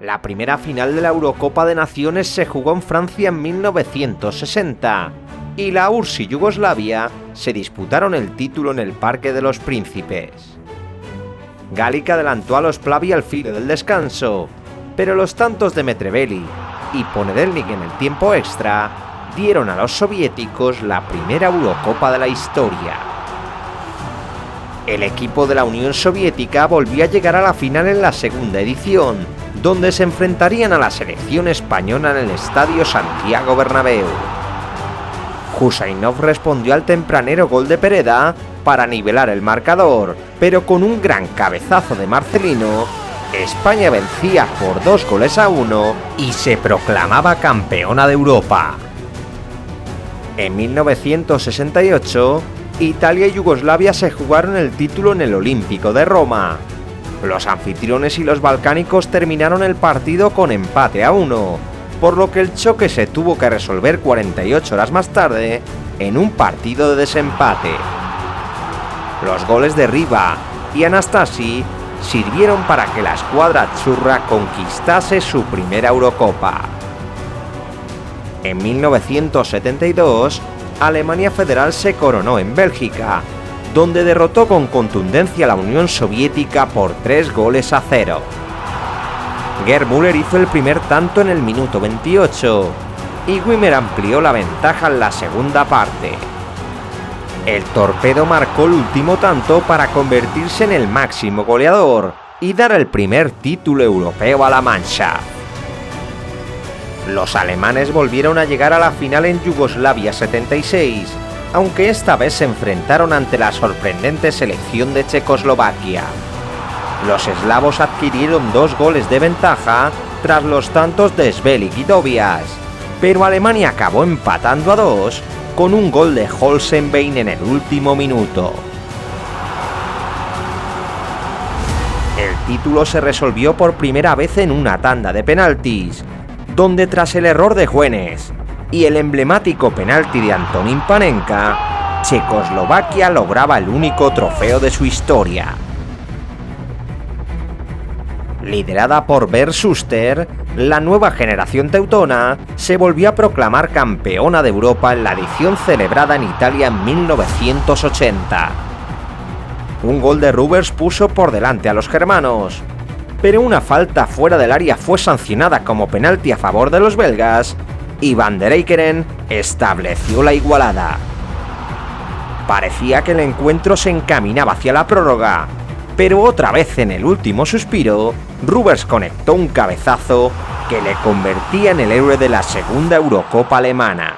La primera final de la Eurocopa de Naciones se jugó en Francia en 1960 y la URSS y Yugoslavia se disputaron el título en el Parque de los Príncipes. Galic adelantó a los Plavi al filo del descanso, pero los tantos de Metreveli y Ponedelnik en el tiempo extra dieron a los soviéticos la primera Eurocopa de la historia. El equipo de la Unión Soviética volvió a llegar a la final en la segunda edición, donde se enfrentarían a la selección española en el Estadio Santiago Bernabéu. Husainov respondió al tempranero gol de Pereda para nivelar el marcador, pero con un gran cabezazo de Marcelino, España vencía por 2-1 y se proclamaba campeona de Europa. En 1968, Italia y Yugoslavia se jugaron el título en el Olímpico de Roma. Los anfitriones y los balcánicos terminaron el partido con empate a 1, por lo que el choque se tuvo que resolver 48 horas más tarde en un partido de desempate. Los goles de Riva y Anastasi sirvieron para que la escuadra azzurra conquistase su primera Eurocopa. En 1972, Alemania Federal se coronó en Bélgica, donde derrotó con contundencia a la Unión Soviética por 3-0. Gerd Müller hizo el primer tanto en el minuto 28 y Wimmer amplió la ventaja en la segunda parte. El torpedo marcó el último tanto para convertirse en el máximo goleador y dar el primer título europeo a la Mannschaft. Los alemanes volvieron a llegar a la final en Yugoslavia 76, aunque esta vez se enfrentaron ante la sorprendente selección de Checoslovaquia. Los eslavos adquirieron 2 goles de ventaja tras los tantos de Sbelik y Tobias, pero Alemania acabó empatando a 2 con un gol de Holzenbein en el último minuto. El título se resolvió por primera vez en una tanda de penaltis, donde tras el error de Juenes y el emblemático penalti de Antonín Panenka, Checoslovaquia lograba el único trofeo de su historia. Liderada por Bernd Schuster, la nueva generación teutona se volvió a proclamar campeona de Europa en la edición celebrada en Italia en 1980. Un gol de Rubers puso por delante a los germanos, pero una falta fuera del área fue sancionada como penalti a favor de los belgas y Van der Eekeren estableció la igualada. Parecía que el encuentro se encaminaba hacia la prórroga, pero otra vez en el último suspiro, Rubers conectó un cabezazo que le convertía en el héroe de la segunda Eurocopa alemana.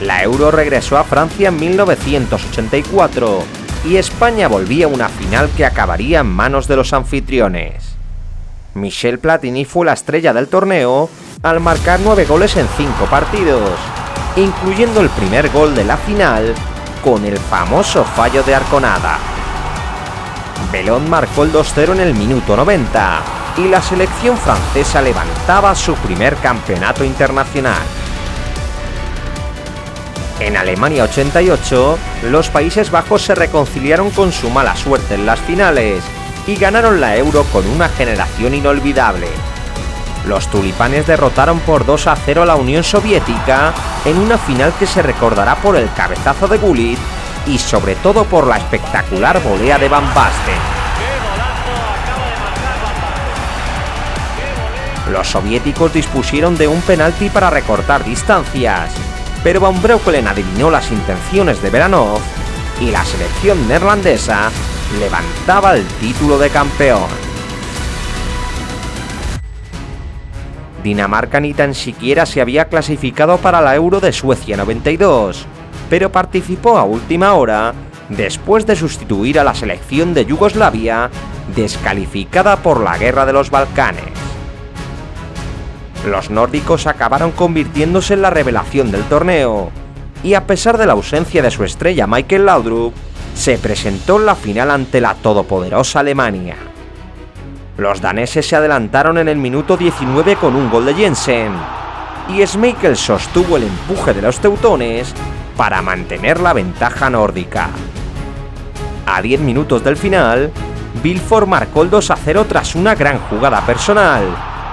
La Euro regresó a Francia en 1984 y España volvía a una final que acabaría en manos de los anfitriones. Michel Platini fue la estrella del torneo al marcar 9 goles en 5 partidos, incluyendo el primer gol de la final con el famoso fallo de Arconada. Bellon marcó el 2-0 en el minuto 90 y la selección francesa levantaba su primer campeonato internacional. En Alemania 88, los Países Bajos se reconciliaron con su mala suerte en las finales y ganaron la Euro con una generación inolvidable. Los tulipanes derrotaron por 2-0 a la Unión Soviética en una final que se recordará por el cabezazo de Gullit y sobre todo por la espectacular volea de Van Basten. Los soviéticos dispusieron de un penalti para recortar distancias, pero Van Breukelen adivinó las intenciones de Beranov y la selección neerlandesa levantaba el título de campeón. Dinamarca ni tan siquiera se había clasificado para la Euro de Suecia 92, pero participó a última hora después de sustituir a la selección de Yugoslavia, descalificada por la Guerra de los Balcanes. Los nórdicos acabaron convirtiéndose en la revelación del torneo, y a pesar de la ausencia de su estrella Michael Laudrup, se presentó en la final ante la todopoderosa Alemania. Los daneses se adelantaron en el minuto 19 con un gol de Jensen, y Schmeichel sostuvo el empuje de los teutones para mantener la ventaja nórdica. A 10 minutos del final, Vilfort marcó el 2-0 tras una gran jugada personal,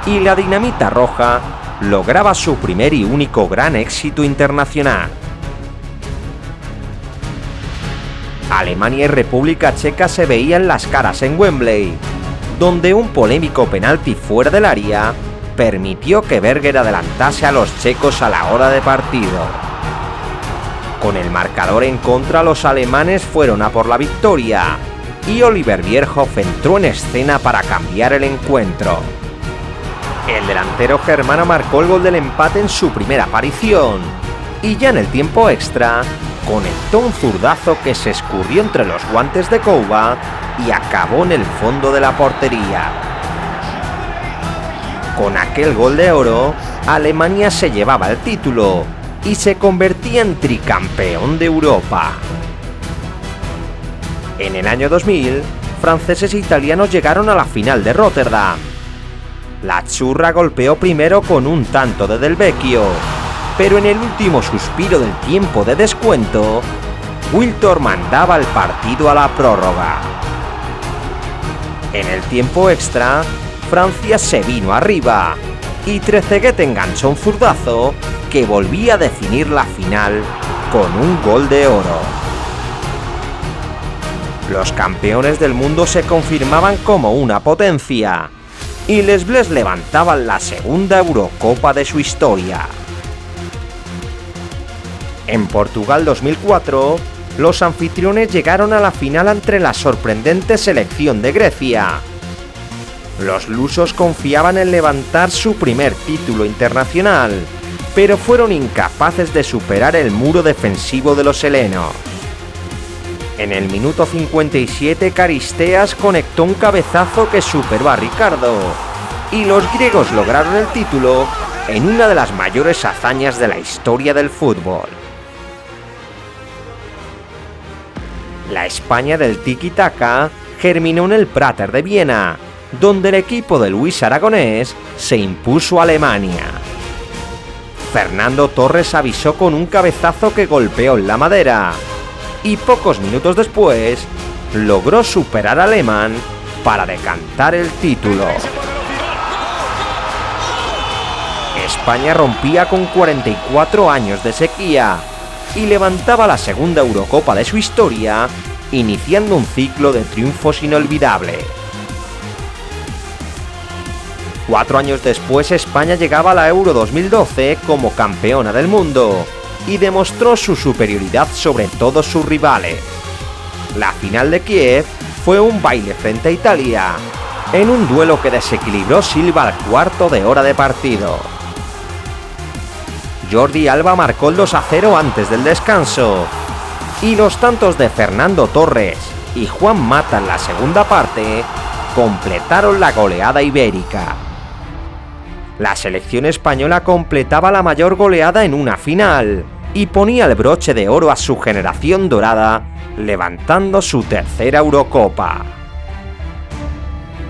y la dinamita roja lograba su primer y único gran éxito internacional. Alemania y República Checa se veían las caras en Wembley, donde un polémico penalti fuera del área permitió que Berger adelantase a los checos a la hora de partido. Con el marcador en contra, los alemanes fueron a por la victoria, y Oliver Bierhoff entró en escena para cambiar el encuentro. El delantero germano marcó el gol del empate en su primera aparición, y ya en el tiempo extra conectó un zurdazo que se escurrió entre los guantes de Kouba y acabó en el fondo de la portería. Con aquel gol de oro, Alemania se llevaba el título y se convertía en tricampeón de Europa. En el año 2000, franceses e italianos llegaron a la final de Rotterdam. La Azzurra golpeó primero con un tanto de Del Vecchio, pero en el último suspiro del tiempo de descuento, Wiltord mandaba el partido a la prórroga. En el tiempo extra, Francia se vino arriba y Trezeguet enganchó un zurdazo que volvía a definir la final con un gol de oro. Los campeones del mundo se confirmaban como una potencia, y Les Bleus levantaban la segunda Eurocopa de su historia. En Portugal 2004, los anfitriones llegaron a la final ante la sorprendente selección de Grecia. Los lusos confiaban en levantar su primer título internacional, pero fueron incapaces de superar el muro defensivo de los helenos. En el minuto 57, Caristeas conectó un cabezazo que superó a Ricardo, y los griegos lograron el título en una de las mayores hazañas de la historia del fútbol. La España del tiki-taka germinó en el Prater de Viena, donde el equipo de Luis Aragonés se impuso a Alemania. Fernando Torres avisó con un cabezazo que golpeó en la madera, y pocos minutos después logró superar al alemán para decantar el título. España rompía con 44 años de sequía y levantaba la segunda Eurocopa de su historia, iniciando un ciclo de triunfos inolvidable. 4 años después, España llegaba a la Euro 2012 como campeona del mundo y demostró su superioridad sobre todos sus rivales. La final de Kiev fue un baile frente a Italia, en un duelo que desequilibró Silva al cuarto de hora de partido. Jordi Alba marcó el 2-0 antes del descanso, y los tantos de Fernando Torres y Juan Mata en la segunda parte completaron la goleada ibérica. La selección española completaba la mayor goleada en una final y ponía el broche de oro a su generación dorada, levantando su tercera Eurocopa.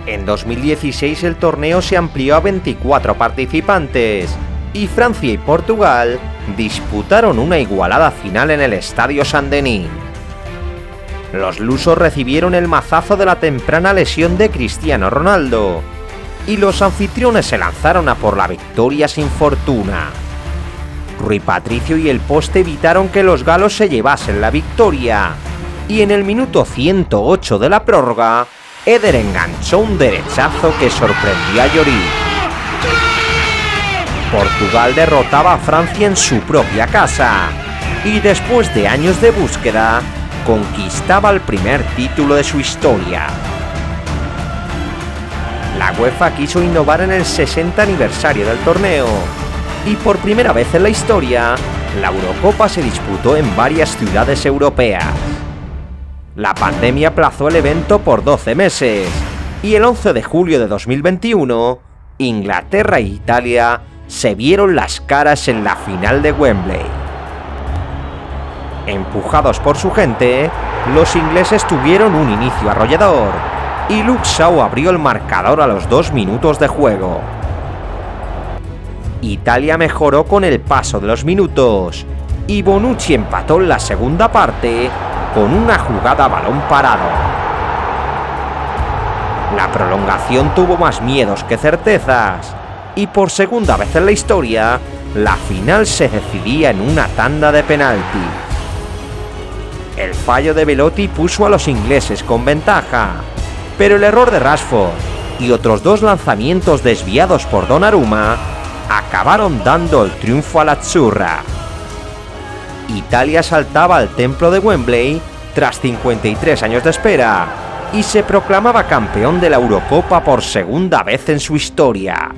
En 2016 el torneo se amplió a 24 participantes y Francia y Portugal disputaron una igualada final en el Estadio Saint-Denis. Los lusos recibieron el mazazo de la temprana lesión de Cristiano Ronaldo, y los anfitriones se lanzaron a por la victoria sin fortuna. Rui Patricio y el poste evitaron que los galos se llevasen la victoria, y en el minuto 108 de la prórroga, Eder enganchó un derechazo que sorprendió a Lloris. Portugal derrotaba a Francia en su propia casa, y después de años de búsqueda, conquistaba el primer título de su historia. La UEFA quiso innovar en el 60 aniversario del torneo, y por primera vez en la historia, la Eurocopa se disputó en varias ciudades europeas. La pandemia aplazó el evento por 12 meses, y el 11 de julio de 2021, Inglaterra e Italia se vieron las caras en la final de Wembley. Empujados por su gente, los ingleses tuvieron un inicio arrollador, y Luke Shaw abrió el marcador a los 2 minutos de juego. Italia mejoró con el paso de los minutos, y Bonucci empató en la segunda parte con una jugada a balón parado. La prolongación tuvo más miedos que certezas, y por segunda vez en la historia, la final se decidía en una tanda de penalti. El fallo de Belotti puso a los ingleses con ventaja, pero el error de Rashford y otros dos lanzamientos desviados por Donnarumma acabaron dando el triunfo a la azzurra. Italia saltaba al templo de Wembley tras 53 años de espera y se proclamaba campeón de la Eurocopa por segunda vez en su historia.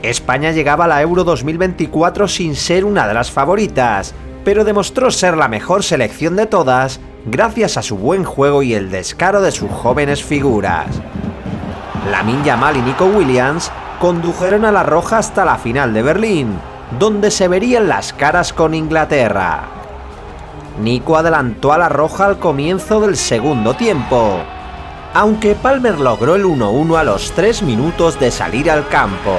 España llegaba a la Euro 2024 sin ser una de las favoritas, pero demostró ser la mejor selección de todas gracias a su buen juego y el descaro de sus jóvenes figuras. Lamine Yamal y Nico Williams condujeron a la roja hasta la final de Berlín, donde se verían las caras con Inglaterra. Nico adelantó a la roja al comienzo del segundo tiempo, aunque Palmer logró el 1-1 a los 3 minutos de salir al campo.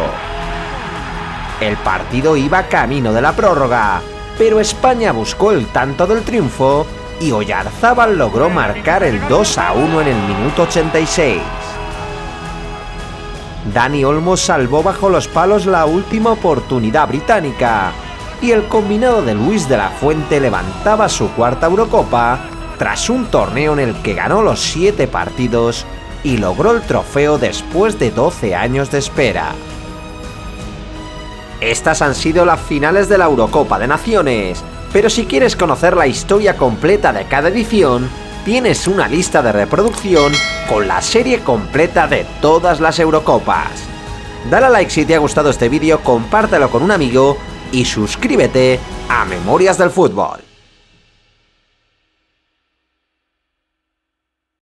El partido iba camino de la prórroga, pero España buscó el tanto del triunfo y Oyarzábal logró marcar el 2-1 en el minuto 86. Dani Olmo salvó bajo los palos la última oportunidad británica, y el combinado de Luis de la Fuente levantaba su cuarta Eurocopa tras un torneo en el que ganó los 7 partidos y logró el trofeo después de 12 años de espera. Estas han sido las finales de la Eurocopa de Naciones, pero si quieres conocer la historia completa de cada edición, tienes una lista de reproducción con la serie completa de todas las Eurocopas. Dale a like si te ha gustado este vídeo, compártelo con un amigo y suscríbete a Memorias del Fútbol.